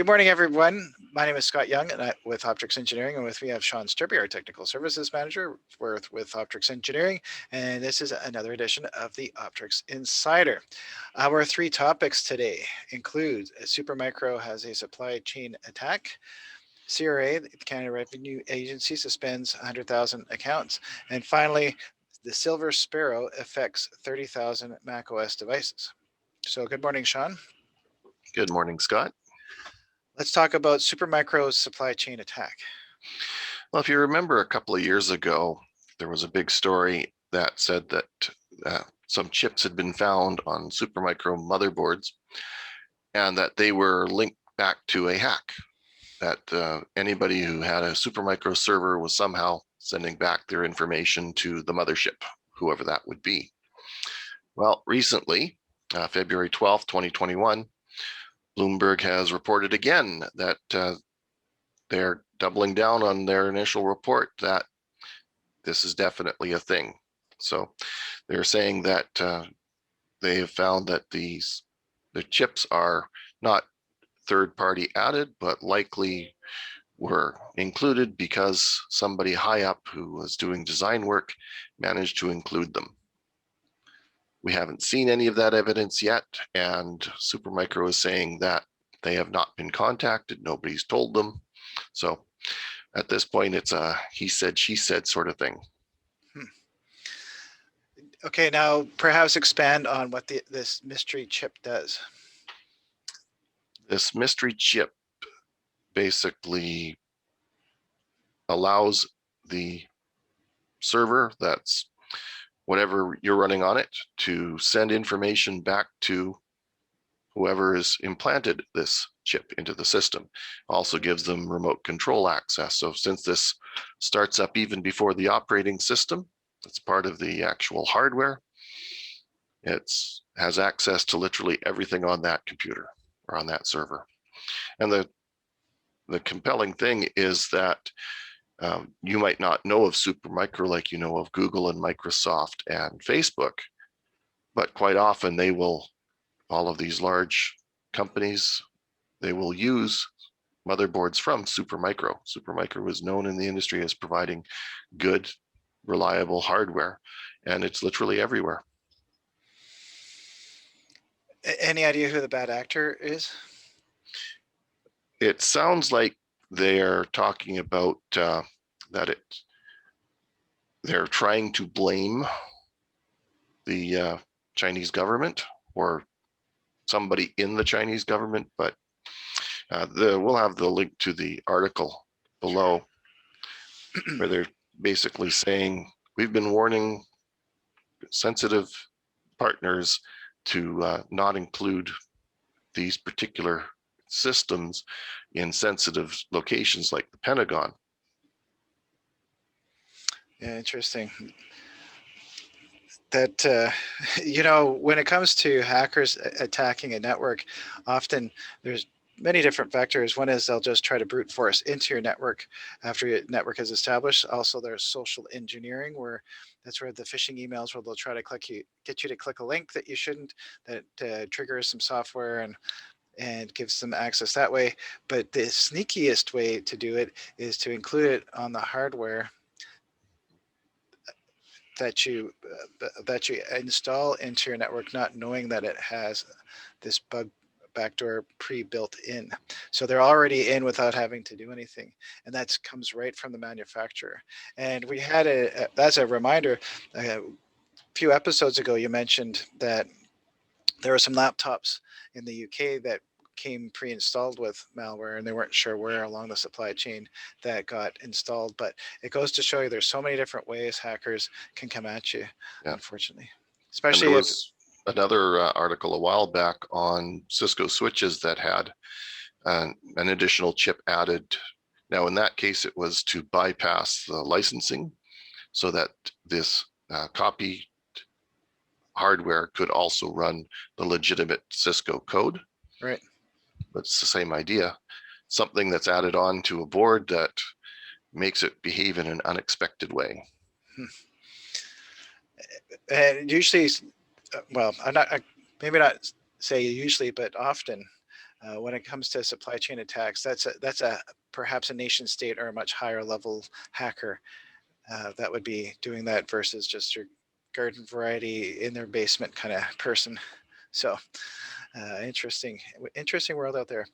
Good morning, everyone. My name is Scott Young and with Optrics Engineering, and with me I have Sean Sturby, our Technical Services Manager with Optrics Engineering, and this is another edition of the Optrics Insider. Our three topics today include SuperMicro has a supply chain attack, CRA, the Canada Revenue Agency, suspends 100,000 accounts, and finally, the Silver Sparrow affects 30,000 macOS devices. So good morning, Sean. Good morning, Scott. Let's talk about SuperMicro's supply chain attack. Well, if you remember a couple of years ago, there was a big story that said that some chips had been found on SuperMicro motherboards and that they were linked back to a hack, that anybody who had a SuperMicro server was somehow sending back their information to the mothership, whoever that would be. Well, recently, February 12th, 2021, Bloomberg has reported again that they're doubling down on their initial report that this is definitely a thing. So they're saying that they have found that the chips are not third-party added, but likely were included because somebody high up who was doing design work managed to include them. We haven't seen any of that evidence yet, and SuperMicro is saying that they have not been contacted, nobody's told them. So at this point, it's a he said, she said sort of thing. Okay, now perhaps expand on what this mystery chip does. This mystery chip basically allows the server, that's whatever you're running on it, to send information back to whoever has implanted this chip into the system. Also gives them remote control access. So since this starts up even before the operating system, it's part of the actual hardware, it has access to literally everything on that computer or on that server. And the compelling thing is that you might not know of SuperMicro like you know of Google and Microsoft and Facebook, but quite often they will, all of these large companies, they will use motherboards from SuperMicro. SuperMicro is known in the industry as providing good, reliable hardware, and it's literally everywhere. Any idea who the bad actor is? It sounds like they're talking about that they're trying to blame the Chinese government or somebody in the Chinese government, but we'll have the link to the article below where they're basically saying we've been warning sensitive partners to not include these particular systems in sensitive locations like the Pentagon. Yeah, interesting. That, you know, when it comes to hackers attacking a network, often there's many different vectors. One is they'll just try to brute force into your network after your network is established. Also, there's social engineering, where that's where the phishing emails where they'll try to get you to click a link that you shouldn't, that triggers some software and gives them access that way. But the sneakiest way to do it is to include it on the hardware that you install into your network, not knowing that it has this bug backdoor pre-built in. So they're already in without having to do anything, and that comes right from the manufacturer. And we had as a reminder, a few episodes ago, you mentioned that there were some laptops in the UK that came pre-installed with malware, and they weren't sure where along the supply chain that got installed. But it goes to show you there's so many different ways hackers can come at you, unfortunately. Especially and there was another article a while back on Cisco switches that had an additional chip added. Now, in that case, it was to bypass the licensing so that this copy hardware could also run the legitimate Cisco code. Right. But it's the same idea. Something that's added on to a board that makes it behave in an unexpected way. And usually, well, maybe not say usually, but often When it comes to supply chain attacks, that's a perhaps a nation state or a much higher level hacker that would be doing that versus just your garden variety in their basement kind of person. So interesting world out there.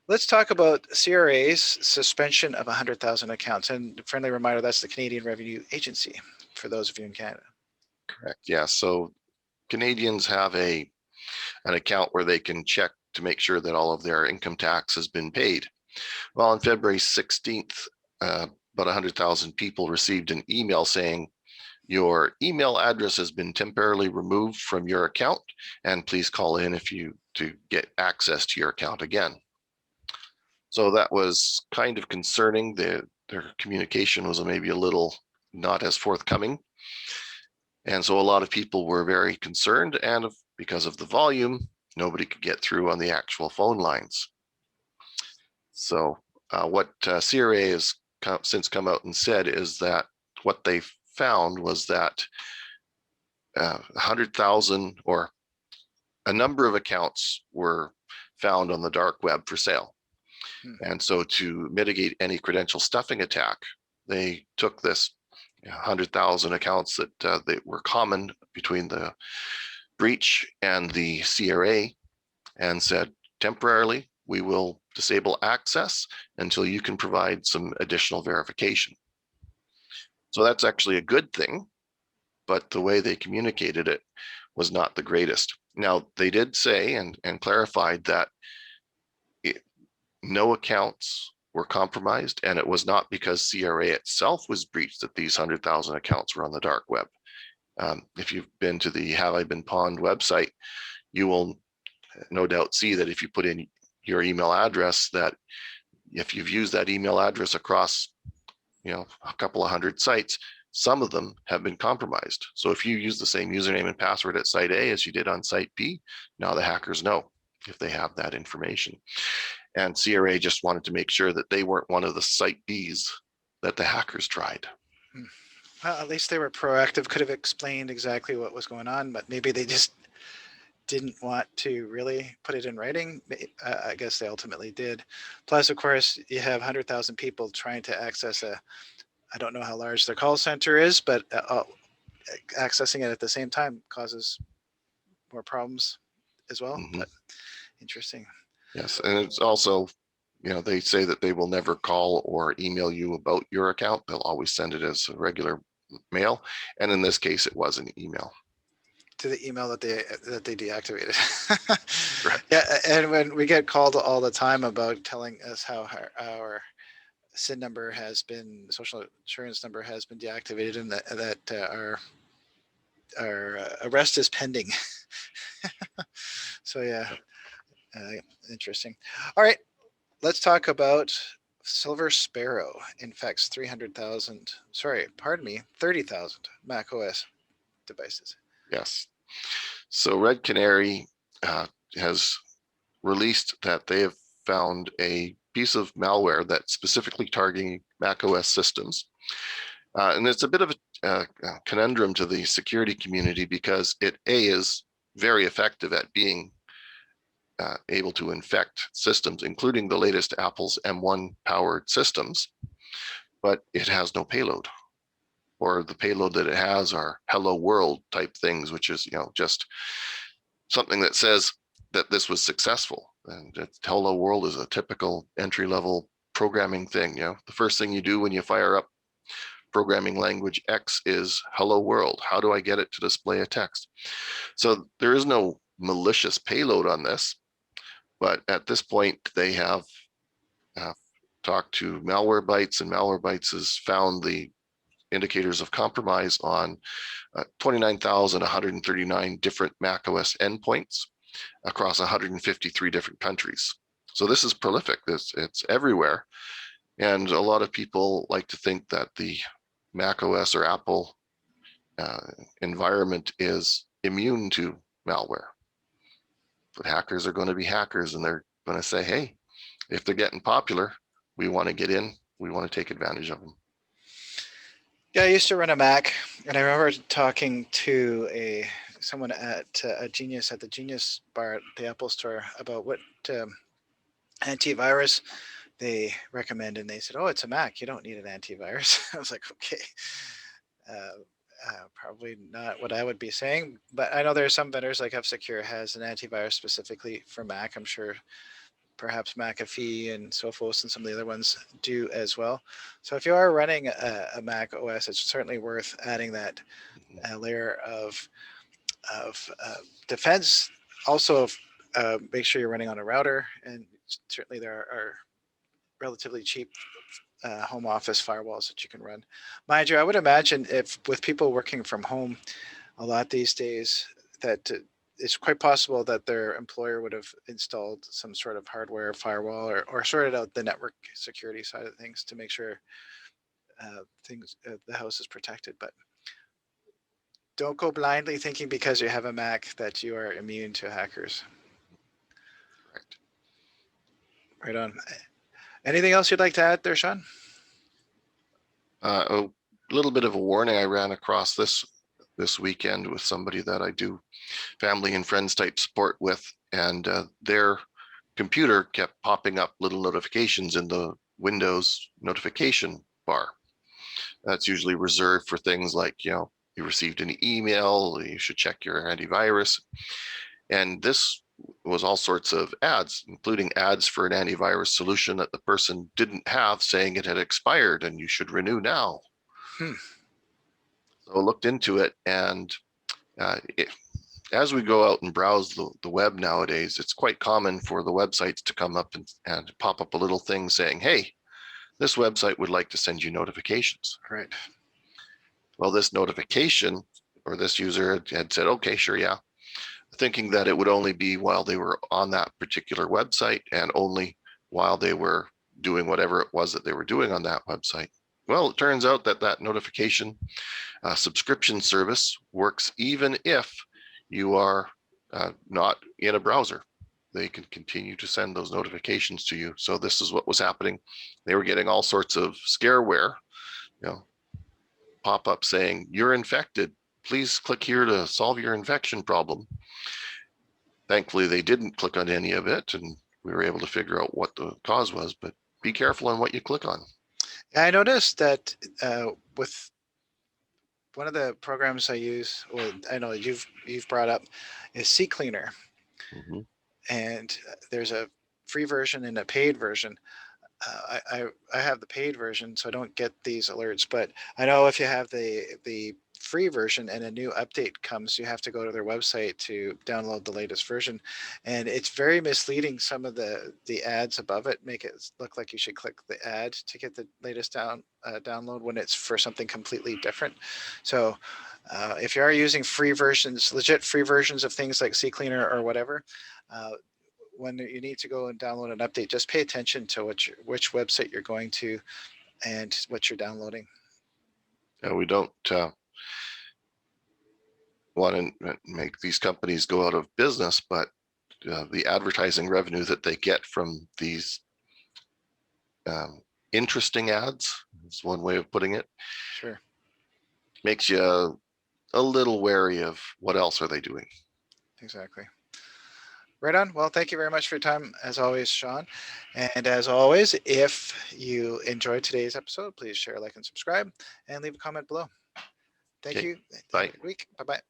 Let's talk about CRA's suspension of 100,000 accounts. And friendly reminder, that's the Canadian Revenue Agency for those of you in Canada. Correct. Yeah. So Canadians have an account where they can check to make sure that all of their income tax has been paid. Well, on February 16th, about 100,000 people received an email saying, your email address has been temporarily removed from your account, and please call in to get access to your account again. So that was kind of concerning. Their communication was maybe a little not as forthcoming. And so a lot of people were very concerned, and because of the volume, nobody could get through on the actual phone lines. So what CRA has since come out and said is that what they found was that 100,000 or a number of accounts were found on the dark web for sale. And so to mitigate any credential stuffing attack, they took this 100,000 accounts that were common between the breach and the CRA and said, temporarily, we will disable access until you can provide some additional verification. So that's actually a good thing, but the way they communicated it was not the greatest. Now, they did say and clarified that no accounts were compromised, and it was not because CRA itself was breached that these 100,000 accounts were on the dark web. If you've been to the Have I Been Pwned website, you will no doubt see that if you put in your email address, that if you've used that email address across a couple of hundred sites, some of them have been compromised. So if you use the same username and password at site A as you did on site B, now the hackers know if they have that information. And CRA just wanted to make sure that they weren't one of the site Bs that the hackers tried. Well, at least they were proactive, could have explained exactly what was going on, but maybe they just didn't want to really put it in writing. I guess they ultimately did. Plus, of course, you have 100,000 people trying to access I don't know how large their call center is, but accessing it at the same time causes more problems as well. Mm-hmm. But interesting. Yes, and it's also, they say that they will never call or email you about your account. They'll always send it as a regular mail. And in this case, it was an email. To the email that they deactivated. Right. Yeah, and when we get called all the time about telling us how our SIN number has been, social insurance number has been deactivated, and that our arrest is pending. So yeah, interesting. All right, let's talk about Silver Sparrow infects 30,000 macOS devices. Yes. So Red Canary has released that they have found a piece of malware that's specifically targeting macOS systems. And it's a bit of a conundrum to the security community because it is very effective at being able to infect systems, including the latest Apple's M1 powered systems, but it has no payload. Or the payload that it has are hello world type things, which is just something that says that this was successful. And hello world is a typical entry level programming thing. The first thing you do when you fire up programming language X is hello world. How do I get it to display a text? So there is no malicious payload on this, but at this point they have talked to Malwarebytes, and Malwarebytes has found the indicators of compromise on 29,139 different macOS endpoints across 153 different countries. So this is prolific. It's everywhere. And a lot of people like to think that the macOS or Apple environment is immune to malware. But hackers are going to be hackers, and they're going to say, hey, if they're getting popular, we want to get in, we want to take advantage of them. Yeah, I used to run a Mac, and I remember talking to a someone at a Genius at the Genius Bar at the Apple Store about what antivirus they recommend, and they said, "Oh, it's a Mac. You don't need an antivirus." I was like, "Okay, probably not what I would be saying." But I know there are some vendors like F-Secure has an antivirus specifically for Mac. I'm sure perhaps McAfee and Sophos and some of the other ones do as well. So if you are running a Mac OS, it's certainly worth adding that layer of defense. Also, make sure you're running on a router, and certainly there are relatively cheap home office firewalls that you can run. Mind you, I would imagine if with people working from home a lot these days, that it's quite possible that their employer would have installed some sort of hardware firewall or sorted out the network security side of things to make sure the house is protected. But don't go blindly thinking because you have a Mac that you are immune to hackers. Right on. Anything else you'd like to add there, Sean? A little bit of a warning. I ran across this weekend with somebody that I do family and friends type support with, and their computer kept popping up little notifications in the Windows notification bar. That's usually reserved for things like, you received an email, you should check your antivirus. And this was all sorts of ads, including ads for an antivirus solution that the person didn't have, saying it had expired and you should renew now. So I looked into it, and as we go out and browse the web nowadays, it's quite common for the websites to come up and pop up a little thing saying, "Hey, this website would like to send you notifications." Right. Well, this notification, or this user had said, "Okay, sure, yeah," thinking that it would only be while they were on that particular website and only while they were doing whatever it was that they were doing on that website. Well, it turns out that that notification subscription service works even if you are not in a browser. They can continue to send those notifications to you. So this is what was happening. They were getting all sorts of scareware, pop up saying, "You're infected. Please click here to solve your infection problem." Thankfully, they didn't click on any of it, and we were able to figure out what the cause was. But be careful on what you click on. Yeah, I noticed that with one of the programs I use, well, I know you've brought up, is CCleaner. Mm-hmm. And there's a free version and a paid version. I have the paid version, so I don't get these alerts. But I know if you have the free version and a new update comes, you have to go to their website to download the latest version, and it's very misleading. Some of the ads above it make it look like you should click the ad to get the latest download when it's for something completely different. So if you are using free versions, legit free versions of things like CCleaner or whatever, when you need to go and download an update, just pay attention to which website you're going to and what you're downloading. We don't want to make these companies go out of business, but the advertising revenue that they get from these interesting ads is one way of putting it. Sure. Makes you a little wary of what else are they doing. Exactly. Right on. Well, thank you very much for your time, as always, Sean. And as always, if you enjoyed today's episode, please share, like, and subscribe, and leave a comment below. Thank Okay. you. Bye. Have a good week. Bye-bye.